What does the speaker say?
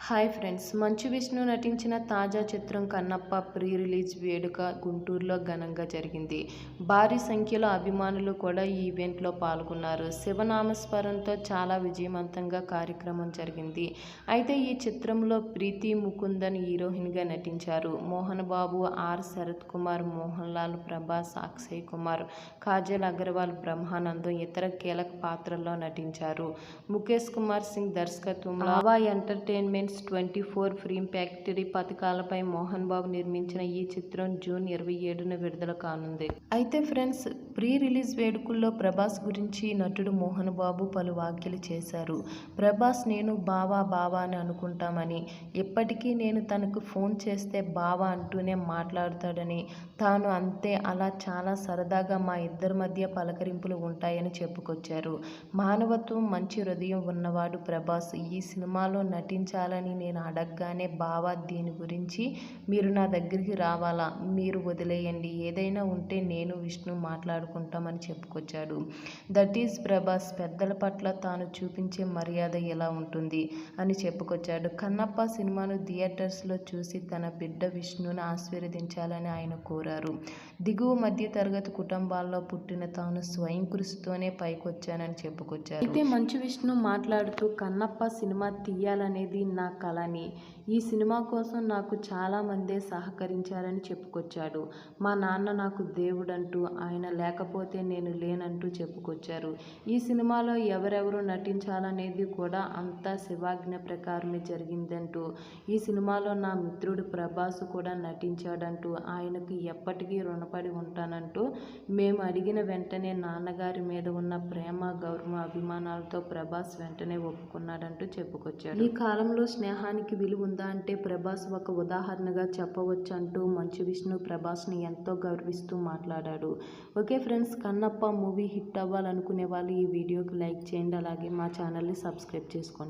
Hi friends, Manchu Vishnu నటించిన తాజా చిత్రం కన్నప్ప ప్రీ రిలీజ్ వేడుక గుంటూరులో ఘనంగా జరిగింది. భారీ సంఖ్యలో అభిమానులు కూడా ఈ ఈవెంట్లో పాల్గొన్నారు. శివనామస్మరణతో చాలా విజయవంతంగా కార్యక్రమం జరిగింది. అయితే ఈ చిత్రంలో ప్రీతి ముకుందన్ హీరోయిన్గా నటించారు. మోహన్ బాబు, ఆర్ శరత్ కుమార్, మోహన్ లాల్, ప్రభాస్, అక్షయ్ కుమార్, కాజల్ అగర్వాల్, బ్రహ్మానందం ఇతర కీలక పాత్రల్లో నటించారు. ముఖేష్ కుమార్ సింగ్ దర్శకత్వంలో ఆవా ఎంటర్టైన్మెంట్ 24 ఫిల్మ్ ఫ్యాక్టరీ పథకాలపై మోహన్ బాబు నిర్మించిన ఈ చిత్రం జూన్ 27న విడుదల కానుంది. అయితే ఫ్రెండ్స్, ప్రీ రిలీజ్ వేడుకల్లో ప్రభాస్ గురించి నటుడు మోహన్ బాబు పలు వ్యాఖ్యలు చేశారు. ప్రభాస్ నేను బావా బావా అని అనుకుంటామని, ఎప్పటికీ నేను తనకు ఫోన్ చేస్తే బావా అంటూనే మాట్లాడుతాడని, తాను అంతే, అలా చాలా సరదాగా మా ఇద్దరి మధ్య పలకరింపులు ఉంటాయని చెప్పుకొచ్చారు. మానవత్వం, మంచి హృదయం ఉన్నవాడు ప్రభాస్. ఈ సినిమాలో నటించాలని నేను అడగగానే బావా దీని గురించి మీరు నా దగ్గరికి రావాలా, మీరు వదిలేయండి, ఏదైనా ఉంటే నేను విష్ణు మాట్లాడుకుంటామని చెప్పుకొచ్చాడు. That is Prabhas. పెద్దల పట్ల తాను చూపించే మర్యాద ఎలా ఉంటుంది అని చెప్పుకొచ్చాడు. కన్నప్ప సినిమాను థియేటర్స్లో చూసి తన బిడ్డ విష్ణును ఆశీర్వదించాలని ఆయన కోరారు. దిగువ మధ్య తరగతి కుటుంబాల్లో పుట్టిన తాను స్వయం కృషితోనే పైకొచ్చానని చెప్పుకొచ్చారు. అయితే మంచు విష్ణు మాట్లాడుతూ కన్నప్ప సినిమా తీయాలనేది నా కలని, ఈ సినిమా కోసం నాకు చాలామందే సహకరించారని చెప్పుకొచ్చాడు. మా నాన్న నాకు దేవుడంటూ, ఆయన లేకపోతే నేను లేనంటూ చెప్పుకొచ్చారు. ఈ సినిమాలో ఎవరెవరు నటించాలనేది కూడా అంతా శివాజ్ఞ ప్రకారమే జరిగిందంటూ, ఈ సినిమాలో నా మిత్రుడు ప్రభాస్ కూడా నటించాడంటూ, ఆయనకు ఎప్పటికీ రుణపడి ఉంటానంటూ, మేము అడిగిన వెంటనే నాన్నగారి మీద ఉన్న ప్రేమ, గౌరవం, అభిమానాలతో ప్రభాస్ వెంటనే ఒప్పుకున్నాడంటూ చెప్పుకొచ్చాడు. ఈ కాలంలో స్నేహానికి విలువ ఉందా అంటే ప్రభాస్ ఒక ఉదాహరణగా చెప్పవచ్చు అంటూ మంచు విష్ణు ప్రభాస్ని ఎంతో గౌరవిస్తూ మాట్లాడాడు. Okay friends, Kannappa movie hit అవ్వాలనుకునే వాళ్ళు ఈ వీడియోకి లైక్ చేయండి, అలాగే మా ఛానల్ని సబ్స్క్రైబ్ చేసుకోండి.